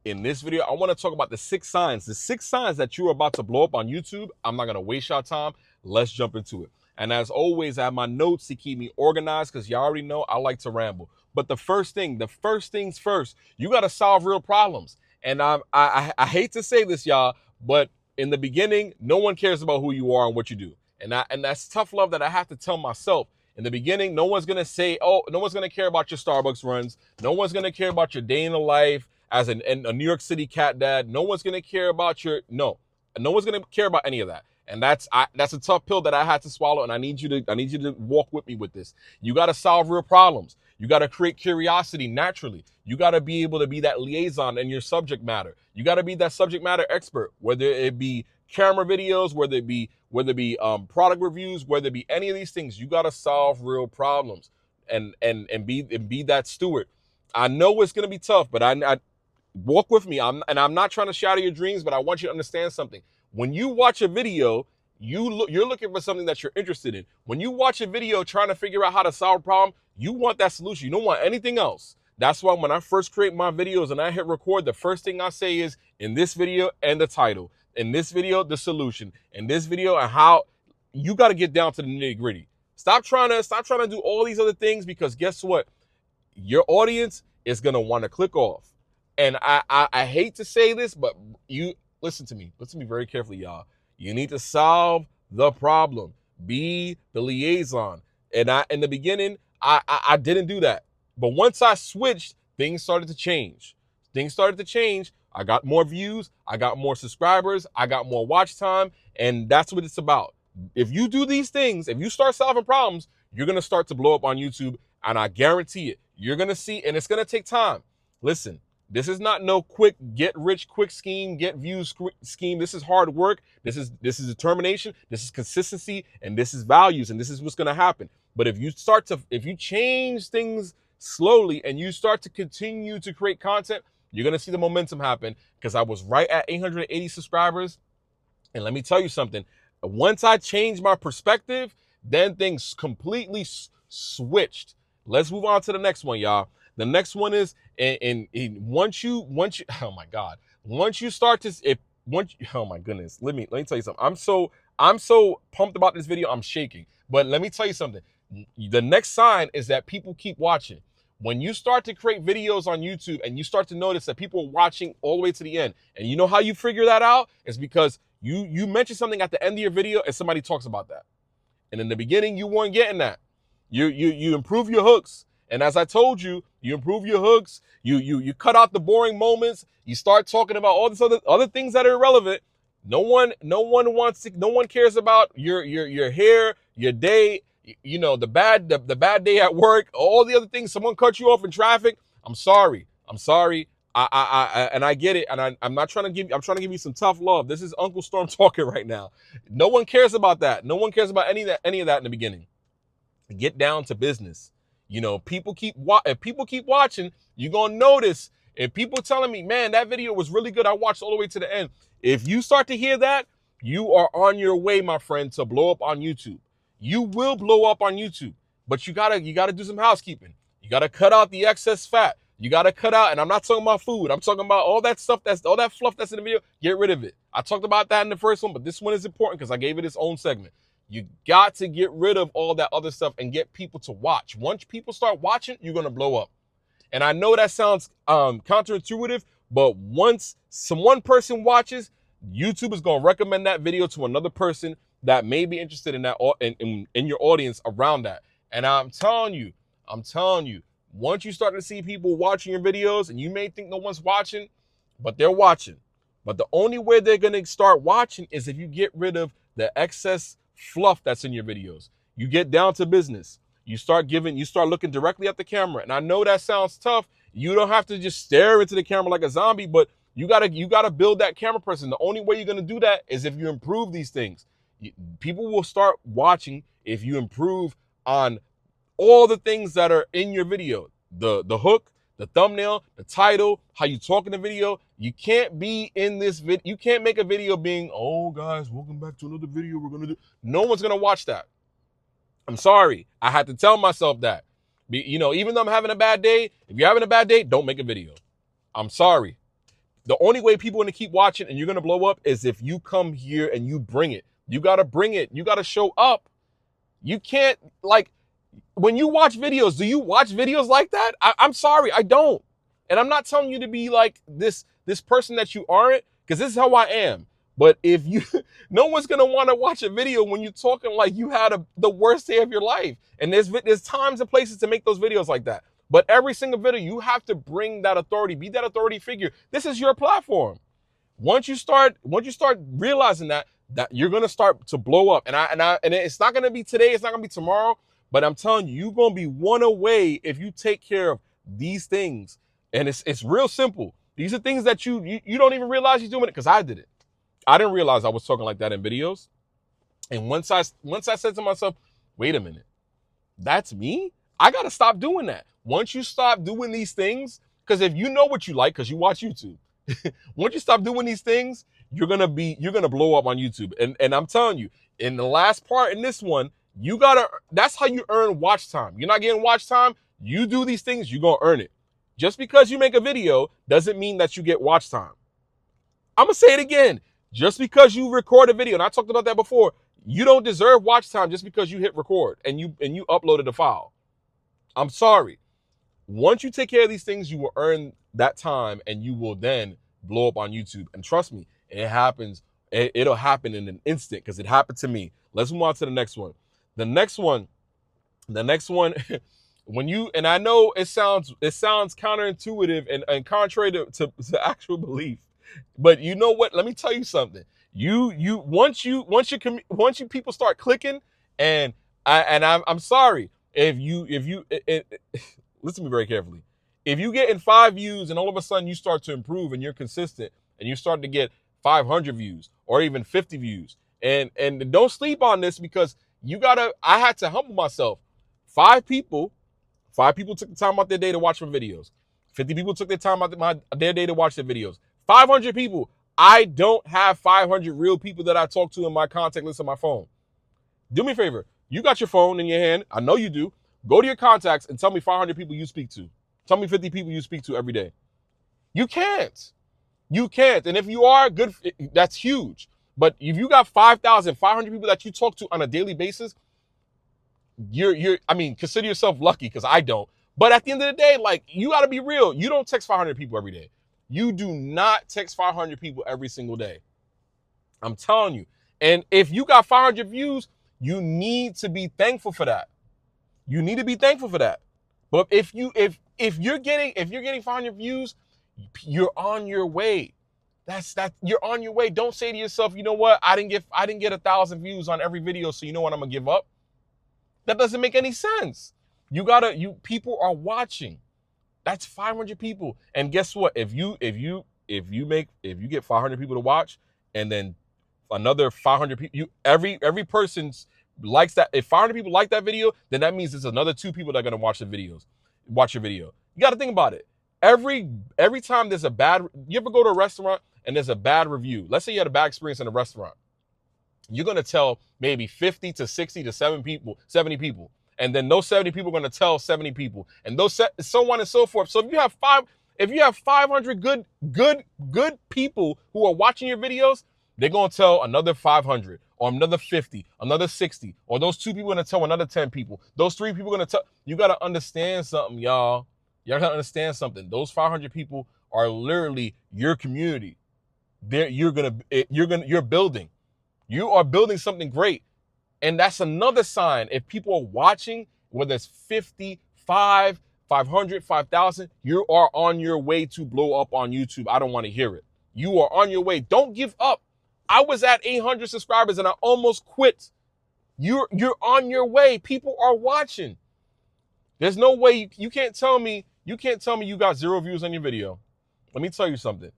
In this video, I want to talk about the 6 signs that you're about to blow up on YouTube. I'm not going to waste your time. Let's jump into it. And as always, I have my notes to keep me organized because y'all already know I like to ramble. But the first things first, you got to solve real problems. And I hate to say this, y'all, but in the beginning, no one cares about who you are and what you do. And that's tough love that I have to tell myself. In the beginning, no one's gonna say, oh, no one's gonna care about your Starbucks runs. No one's gonna care about your day in the life as a New York City cat dad. No one's gonna care about no one's gonna care about any of that. And that's a tough pill that I had to swallow. And I need you to walk with me with this. You got to solve real problems. You got to create curiosity naturally. You got to be able to be that liaison in your subject matter. You got to be that subject matter expert, whether it be camera videos, whether it be product reviews, whether it be any of these things. You got to solve real problems and be that steward. I know it's gonna be tough, but I walk with me. I'm not trying to shatter your dreams, but I want you to understand something. When you watch a video, you're looking for something that you're interested in. When you watch a video trying to figure out how to solve a problem, you want that solution. You don't want anything else. That's why when I first create my videos and I hit record, the first thing I say is, in this video and the title, in this video the solution, in this video and how. You got to get down to the nitty gritty. Stop trying to do all these other things, because guess what? Your audience is gonna want to click off. And I hate to say this, but you listen to me. Listen to me very carefully, y'all. You need to solve the problem. Be the liaison. And in the beginning, I didn't do that. But once I switched, things started to change. Things started to change. I got more views. I got more subscribers. I got more watch time. And that's what it's about. If you do these things, if you start solving problems, you're going to start to blow up on YouTube. And I guarantee it. You're going to see, and it's going to take time. Listen, this is not no quick get rich quick scheme, get views scheme. This is hard work. This is determination. This is consistency, and this is values, and this is what's going to happen. But if you change things slowly and you start to continue to create content, you're going to see the momentum happen, because I was right at 880 subscribers. And let me tell you something. Once I changed my perspective, then things completely switched. Let's move on to the next one, y'all. The next one is, and once you, oh my God, once you start to, oh my goodness, let me tell you something. I'm so pumped about this video, I'm shaking. But let me tell you something. The next sign is that people keep watching. When you start to create videos on YouTube and you start to notice that people are watching all the way to the end, and you know how you figure that out? It's because you mention something at the end of your video and somebody talks about that. And in the beginning, you weren't getting that. You improve your hooks. And as I told you, you improve your hooks. You cut out the boring moments. You start talking about all this other things that are irrelevant. No one cares about your hair, your day, the bad day at work, all the other things. Someone cut you off in traffic. I'm sorry. And I get it. And I'm trying to give you some tough love. This is Uncle Storm talking right now. No one cares about that. No one cares about any of that in the beginning. Get down to business. If people keep watching, you're going to notice. If people telling me, man, that video was really good, I watched all the way to the end. If you start to hear that, you are on your way, my friend, to blow up on YouTube. You will blow up on YouTube, but you gotta do some housekeeping. You gotta cut out the excess fat. You gotta cut out, and I'm not talking about food. I'm talking about all that stuff, all that fluff that's in the video. Get rid of it. I talked about that in the first one, but this one is important because I gave it its own segment. You got to get rid of all that other stuff and get people to watch. Once people start watching, you're going to blow up. And I know that sounds counterintuitive, but once one person watches, YouTube is going to recommend that video to another person that may be interested in that in your audience around that. And I'm telling you, once you start to see people watching your videos, and you may think no one's watching, but they're watching. But the only way they're going to start watching is if you get rid of the excess fluff that's in your videos. You get down to business. You start looking directly at the camera. And I know that sounds tough. You don't have to just stare into the camera like a zombie, but you gotta build that camera person. The only way you're gonna do that is if you improve these things. People will start watching if you improve on all the things that are in your video. The hook, the thumbnail, the title, how you talk in the video. You can't be in this video. You can't make a video being, oh guys, welcome back to another video we're gonna do. No one's gonna watch that. I'm sorry. I had to tell myself that. Even though I'm having a bad day, if you're having a bad day, don't make a video. I'm sorry. The only way people are going to keep watching and you're going to blow up is if you come here and you bring it. You got to bring it. You got to show up. You can't, like, when you watch videos, do you watch videos like that? I'm sorry, I don't. And I'm not telling you to be like this person that you aren't, because this is how I am. But if you, no one's going to want to watch a video when you're talking like you had the worst day of your life. And there's times and places to make those videos like that. But every single video, you have to bring that authority, be that authority figure. This is your platform. Once you start realizing that you're gonna start to blow up, and it's not gonna be today, it's not gonna be tomorrow, but I'm telling you, you're gonna be one away if you take care of these things. And it's real simple. These are things that you don't even realize you're doing it, because I did it. I didn't realize I was talking like that in videos. And once I said to myself, wait a minute, that's me? I gotta stop doing that. Once you stop doing these things, because if you know what you like, because you watch YouTube, once you stop doing these things, you're gonna blow up on YouTube. And I'm telling you, in the last part in this one, that's how you earn watch time. You're not getting watch time, you do these things, you're gonna earn it. Just because you make a video doesn't mean that you get watch time. I'm gonna say it again. Just because you record a video, and I talked about that before, you don't deserve watch time just because you hit record and you uploaded the file. I'm sorry. Once you take care of these things, you will earn that time and you will then blow up on YouTube. And trust me, it happens. It'll happen in an instant, because it happened to me. Let's move on to the next one. The next one, when you, and I know it sounds counterintuitive and contrary to actual belief, but you know what? Let me tell you something. Once you people start clicking, and I'm sorry if you listen to me very carefully. If you get in 5 views and all of a sudden you start to improve and you're consistent and you start to get 500 views or even 50 views, and don't sleep on this, because I had to humble myself. 5 people took the time out their day to watch my videos. 50 people took their time out their day to watch their videos. 500 people. I don't have 500 real people that I talk to in my contact list on my phone. Do me a favor. You got your phone in your hand. I know you do. Go to your contacts and tell me 500 people you speak to. Tell me 50 people you speak to every day. You can't. You can't. And if you are, good, that's huge. But if you got 5,500 people that you talk to on a daily basis, consider yourself lucky, because I don't. But at the end of the day, like, you got to be real. You don't text 500 people every day. You do not text 500 people every single day. I'm telling you. And if you got 500 views, you need to be thankful for that. You need to be thankful for that. But if you're getting 500 views, you're on your way. You're on your way. Don't say to yourself, you know what? I didn't get 1,000 views on every video, so you know what? I'm gonna give up. That doesn't make any sense. People are watching. That's 500 people. And guess what? If you get 500 people to watch, and then another 500 people, every person likes that. If 500 people like that video, then that means there's another 2 people that are gonna watch your video. You got to think about it. Every time there's you ever go to a restaurant and there's a bad review? Let's say you had a bad experience in a restaurant. You're gonna tell maybe 50 to 60 to 70 people, and then those 70 people are gonna tell 70 people, and those so on and so forth. So if you have 500 good people who are watching your videos, they're gonna tell another 500 or another 50, another 60, or those 2 people are gonna tell another 10 people. Those 3 people are gonna tell. You gotta understand something, y'all. You gotta understand something. Those 500 people are literally your community. You're building. You are building something great. And that's another sign. If people are watching, whether it's 50, 500, 5,000, you are on your way to blow up on YouTube. I don't want to hear it. You are on your way. Don't give up. I was at 800 subscribers and I almost quit. You're on your way. People are watching. There's no way you can't tell me you got 0 views on your video. Let me tell you something.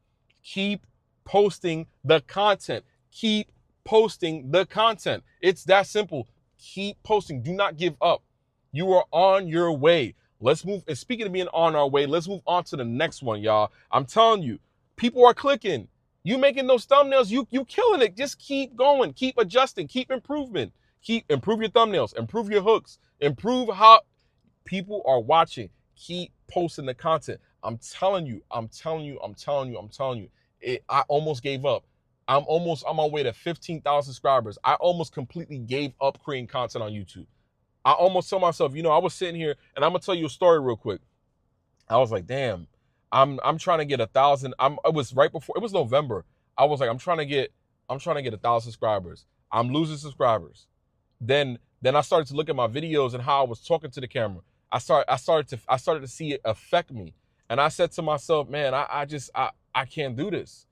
Keep posting the content. Keep posting the content. It's that simple. Keep posting. Do not give up. You are on your way. Let's move. And speaking of being on our way, let's move on to the next one, y'all. I'm telling you, people are clicking. You making those thumbnails, you killing it. Just keep going. Keep adjusting. Keep improvement. Improve your thumbnails. Improve your hooks. Improve how people are watching. Keep posting the content. I'm telling you, I almost gave up. I'm almost on my way to 15,000 subscribers. I almost completely gave up creating content on YouTube. I almost told myself, I was sitting here, and I'm gonna tell you a story real quick. I was like, damn, I'm trying to get 1,000. It was right before, it was November. I was like, I'm trying to get 1,000 subscribers. I'm losing subscribers. Then I started to look at my videos and how I was talking to the camera. I started to see it affect me. And I said to myself, man, I can't do this.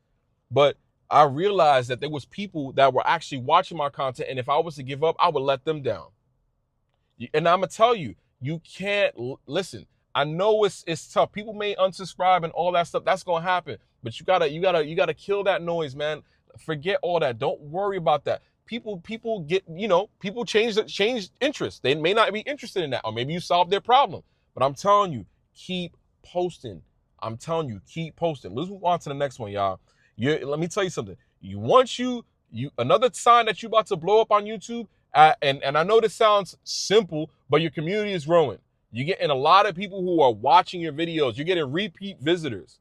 But I realized that there was people that were actually watching my content, and if I was to give up, I would let them down. And I'm gonna tell you, you can't listen. I know it's tough. People may unsubscribe and all that stuff. That's gonna happen. But you gotta kill that noise, man. Forget all that. Don't worry about that. People get, people change interest. They may not be interested in that, or maybe you solved their problem. But I'm telling you, keep posting. I'm telling you, keep posting. Let's move on to the next one, y'all. Let me tell you something. Another sign that you're about to blow up on YouTube. And I know this sounds simple, but your community is growing. You're getting a lot of people who are watching your videos. You're getting repeat visitors.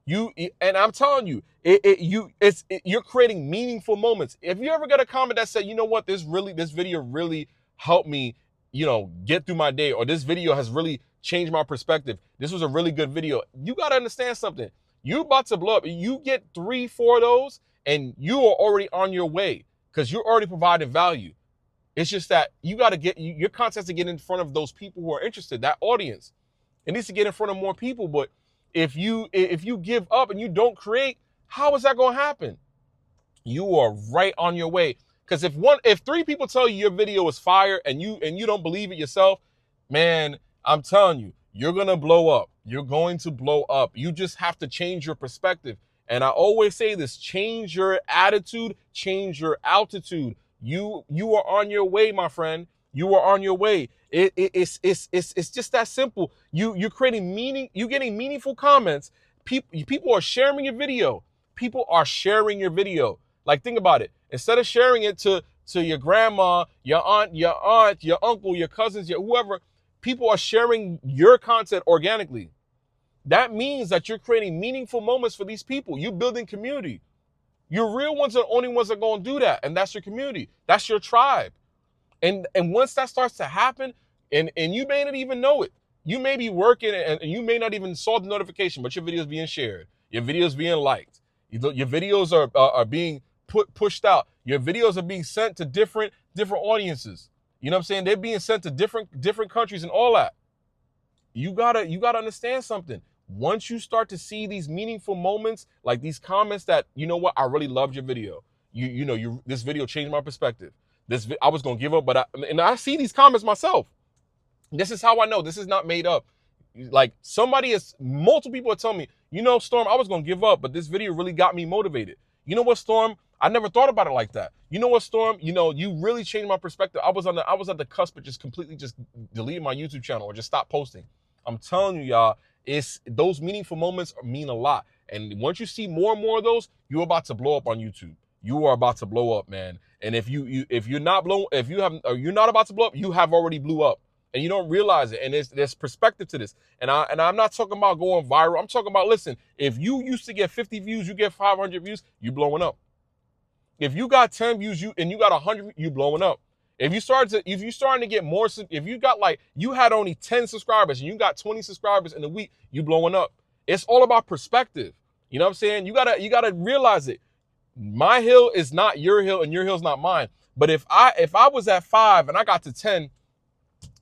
And I'm telling you, you're creating meaningful moments. If you ever get a comment that said, you know what, this video really helped me, get through my day, or this video has really changed my perspective, this was a really good video, you got to understand something. You're about to blow up. You get 3-4 of those, and you are already on your way because you're already providing value. It's just that you got to your content has to get in front of those people who are interested, that audience. It needs to get in front of more people. But if you give up and you don't create, how is that going to happen? You are right on your way. Because if 3 people tell you your video is fire and you don't believe it yourself, man, I'm telling you, you're going to blow up. You're going to blow up. You just have to change your perspective. And I always say this, change your attitude, change your altitude. You are on your way, my friend. You are on your way. It's just that simple. You're creating meaning. You're getting meaningful comments. People are sharing your video. People are sharing your video. Like, think about it. Instead of sharing it to your grandma, your aunt, your uncle, your cousins, your whoever, people are sharing your content organically. That means that you're creating meaningful moments for these people. You're building community. Your real ones are the only ones that are going to do that, and that's your community. That's your tribe. And once that starts to happen, and you may not even know it, you may be working and you may not even saw the notification, but your video is being shared. Your video is being liked. Your videos are being pushed out. Your videos are being sent to different audiences. You know what I'm saying? They're being sent to different countries and all that. You gotta understand something. Once you start to see these meaningful moments, like these comments that, you know what, I really loved your video. This video changed my perspective. I was gonna give up, but I see these comments myself. This is how I know this is not made up. Like, multiple people are telling me, Storm, I was gonna give up, but this video really got me motivated. You know what, Storm? I never thought about it like that. You know what, Storm? You really changed my perspective. I was at the cusp of just completely just deleting my YouTube channel or just stop posting. I'm telling you, y'all, those meaningful moments mean a lot. And once you see more and more of those, you're about to blow up on YouTube. You are about to blow up, man. And if you're not about to blow up, you have already blew up. And you don't realize it. And there's perspective to this. And I'm not talking about going viral. I'm talking about, listen, if you used to get 50 views, you get 500 views, you blowing up. If you got 10 views, you got 100, you blowing up. If you're starting to get more, if you got you had only 10 subscribers and you got 20 subscribers in a week, you blowing up. It's all about perspective. You know what I'm saying? You gotta realize it. My hill is not your hill and your hill's not mine. But if I was at 5 and I got to 10,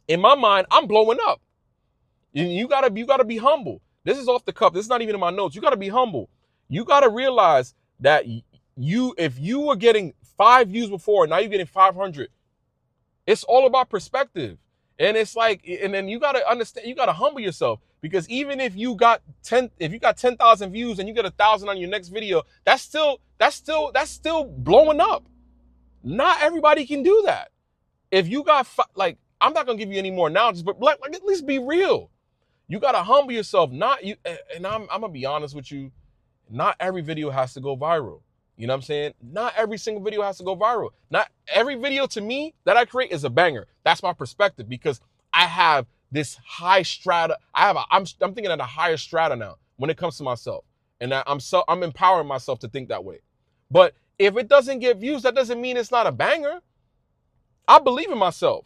in my mind, I'm blowing up. You gotta be humble. This is off the cuff. This is not even in my notes. You gotta be humble. You gotta realize that if you were getting 5 views before, now you're getting 500. It's all about perspective. And it's and then you gotta understand, you gotta humble yourself, because even if you got 10,000 views and you get 1,000 on your next video, that's still blowing up. Not everybody can do that. If you got I'm not gonna give you any more analogies, but at least be real. You gotta humble yourself. And I'm gonna be honest with you. Not every video has to go viral. You know what I'm saying? Not every single video has to go viral. Not every video to me that I create is a banger. That's my perspective, because I have this high strata. I'm thinking at a higher strata now when it comes to myself. And I'm empowering myself to think that way. But if it doesn't get views, that doesn't mean it's not a banger. I believe in myself.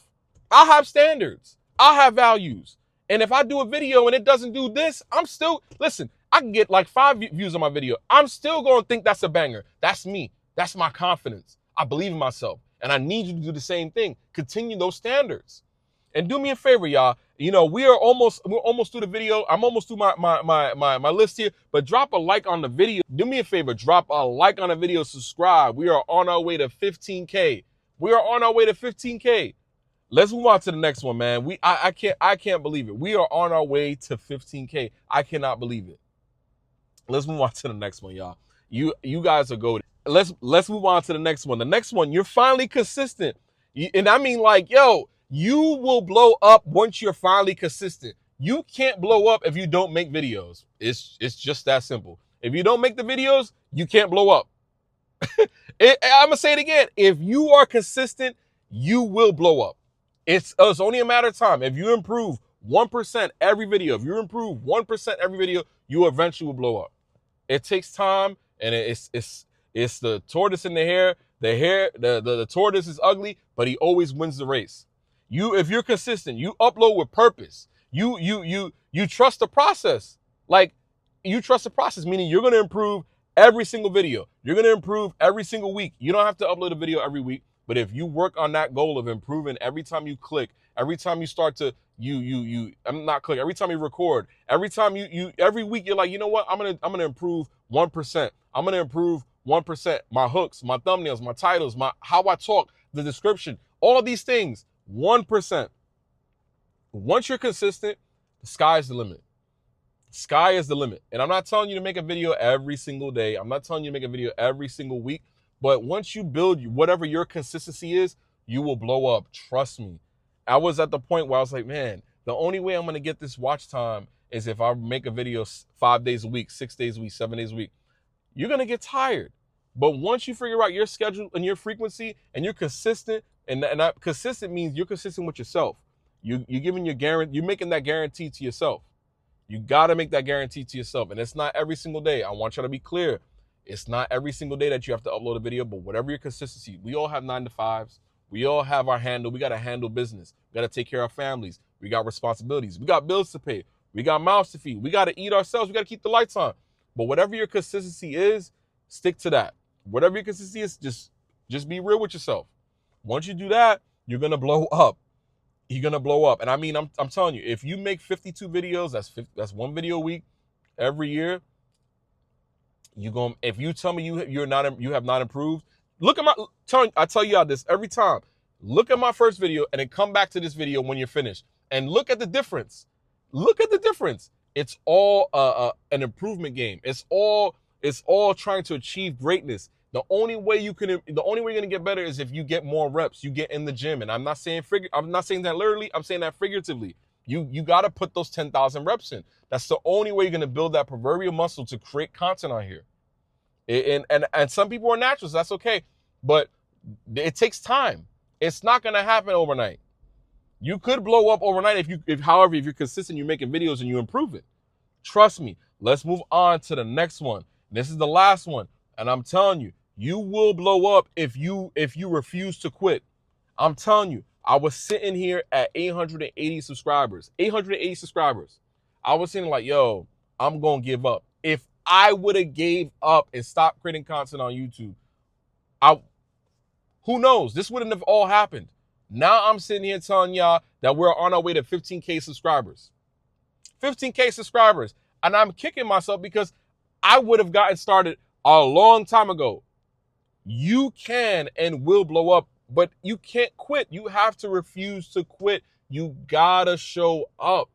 I have standards. I have values. And if I do a video and it doesn't do this, I'm still, listen, I can get like 5 views on my video. I'm still going to think that's a banger. That's me. That's my confidence. I believe in myself. And I need you to do the same thing. Continue those standards. And do me a favor, y'all. You know, we're almost through the video. I'm almost through my list here. But drop a like on the video. Do me a favor. Drop a like on the video. Subscribe. We are on our way to 15K. We are on our way to 15K. Let's move on to the next one, man. I can't believe it. We are on our way to 15K. I cannot believe it. Let's move on to the next one, y'all. You guys are goated. Let's move on to the next one. The next one, you're finally consistent. And I mean, like, yo, you will blow up once you're finally consistent. You can't blow up if you don't make videos. It's just that simple. If you don't make the videos, you can't blow up. I'm gonna say it again. If you are consistent, you will blow up. It's only a matter of time. If you improve 1% every video, if you improve 1% every video, you eventually will blow up. It takes time, and it's the tortoise in the hare. The tortoise is ugly, but he always wins the race. If you're consistent, you upload with purpose. You trust the process. Like, you trust the process, meaning you're gonna improve every single video. You're gonna improve every single week. You don't have to upload a video every week, but if you work on that goal of improving every time you click, every time you start to every time you record, every time every week you're like, you know what? I'm gonna improve 1%. I'm gonna improve 1%. My hooks, my thumbnails, my titles, how I talk, the description, all these things, 1%. Once you're consistent, the sky is the limit. Sky is the limit. And I'm not telling you to make a video every single day. I'm not telling you to make a video every single week. But once you build whatever your consistency is, you will blow up. Trust me. I was at the point where I was like, man, the only way I'm going to get this watch time is if I make a video 5 days a week, 6 days a week, 7 days a week. You're going to get tired. But once you figure out your schedule and your frequency and you're consistent, and that consistent means you're consistent with yourself. You're giving you're making that guarantee to yourself. You got to make that guarantee to yourself. And it's not every single day. I want you to be clear. It's not every single day that you have to upload a video, but whatever your consistency, we all have 9-to-5s. We all have our handle. We got to handle business. We got to take care of our families. We got responsibilities. We got bills to pay. We got mouths to feed. We got to eat ourselves. We got to keep the lights on. But whatever your consistency is, stick to that. Whatever your consistency is, just be real with yourself. Once you do that, you're going to blow up. You're going to blow up. And I mean, I'm telling you, if you make 52 videos, that's one video a week every year. If you tell me you have not improved, I tell you this every time. Look at my first video and then come back to this video when you're finished and look at the difference. Look at the difference. It's all an improvement game. It's all trying to achieve greatness. The only way you're gonna get better is if you get more reps. You get in the gym, and I'm not saying that literally. I'm saying that figuratively. You got to put those 10,000 reps in. That's the only way you're gonna build that proverbial muscle to create content on here. And some people are naturals. That's okay, but it takes time. It's not gonna happen overnight. You could blow up overnight if you're consistent, you're making videos and you improve it. Trust me. Let's move on to the next one. This is the last one, and I'm telling you, you will blow up if you refuse to quit. I'm telling you, I was sitting here at 880 subscribers. 880 subscribers. I was sitting like, yo, I'm gonna give up. If I would have gave up and stopped creating content on YouTube, who knows? This wouldn't have all happened. Now I'm sitting here telling y'all that we're on our way to 15K subscribers. 15K subscribers. And I'm kicking myself because I would have gotten started a long time ago. You can and will blow up, but you can't quit. You have to refuse to quit. You gotta show up.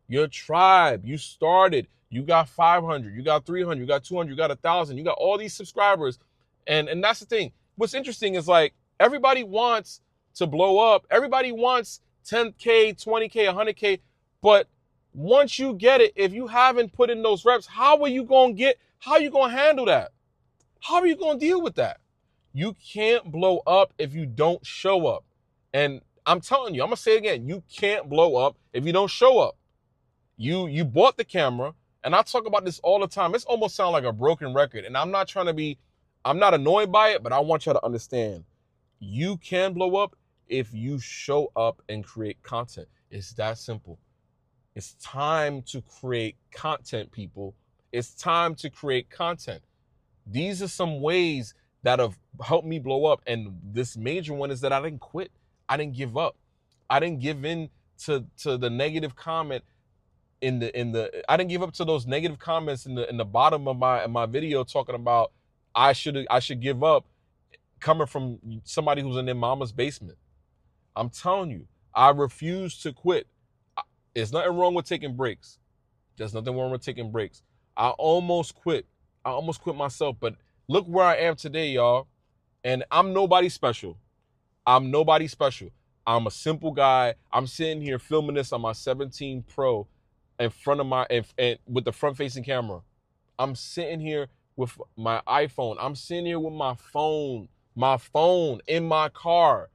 Your tribe, you started. You got 500, you got 300, you got 200, you got 1,000. You got all these subscribers. And that's the thing. What's interesting is, like, everybody wants to blow up. Everybody wants 10K, 20K, 100K. But once you get it, if you haven't put in those reps, how are you going to handle that? How are you going to deal with that? You can't blow up if you don't show up. And I'm telling you, I'm gonna say it again. You can't blow up if you don't show up. You bought the camera, and I talk about this all the time. It's almost sound like a broken record, and I'm not trying to be, I'm not annoyed by it, but I want y'all to understand. You can blow up if you show up and create content. It's that simple. It's time to create content, people. It's time to create content. These are some ways that have helped me blow up. And this major one is that I didn't quit. I didn't give up. I didn't give in to the negative comment I didn't give up to those negative comments in the bottom of my video talking about I should give up, coming from somebody who's in their mama's basement. I'm telling you, I refuse to quit. There's nothing wrong with taking breaks. There's nothing wrong with taking breaks. I almost quit. I almost quit myself, but look where I am today, y'all. And I'm nobody special. I'm nobody special. I'm a simple guy. I'm sitting here filming this on my 17 Pro in front of my, and with the front-facing camera. I'm sitting here with my iPhone. I'm sitting here with my phone in my car.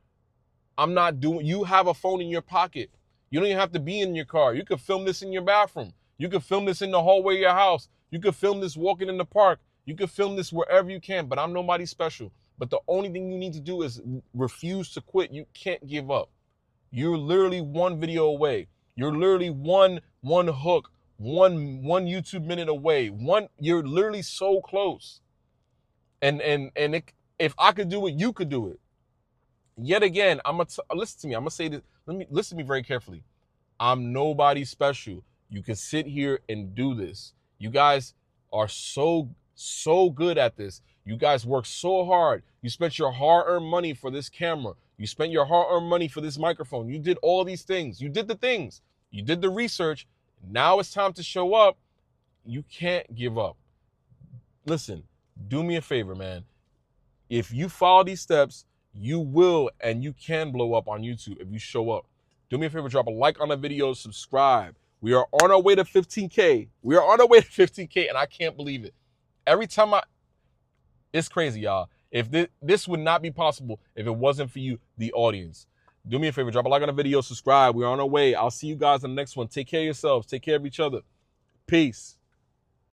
I'm not doing, you have a phone in your pocket. You don't even have to be in your car. You could film this in your bathroom. You could film this in the hallway of your house. You could film this walking in the park. You could film this wherever you can, but I'm nobody special. But the only thing you need to do is refuse to quit. You can't give up. You're literally one video away. You're literally one hook, one YouTube minute away. You're literally so close. And if I could do it, you could do it. Yet again, listen to me. I'm gonna say this. Listen to me very carefully. I'm nobody special. You can sit here and do this. You guys are so good at this. You guys work so hard. You spent your hard-earned money for this camera. You spent your hard-earned money for this microphone. You did all these things. You did the things. You did the research. Now it's time to show up. You can't give up. Listen, do me a favor, man. If you follow these steps, you will and you can blow up on YouTube if you show up. Do me a favor, drop a like on the video, subscribe. We are on our way to 15K. We are on our way to 15K, and I can't believe it. Every time it's crazy, y'all. If this would not be possible if it wasn't for you, the audience. Do me a favor, drop a like on the video, subscribe. We're on our way. I'll see you guys in the next one. Take care of yourselves. Take care of each other. Peace.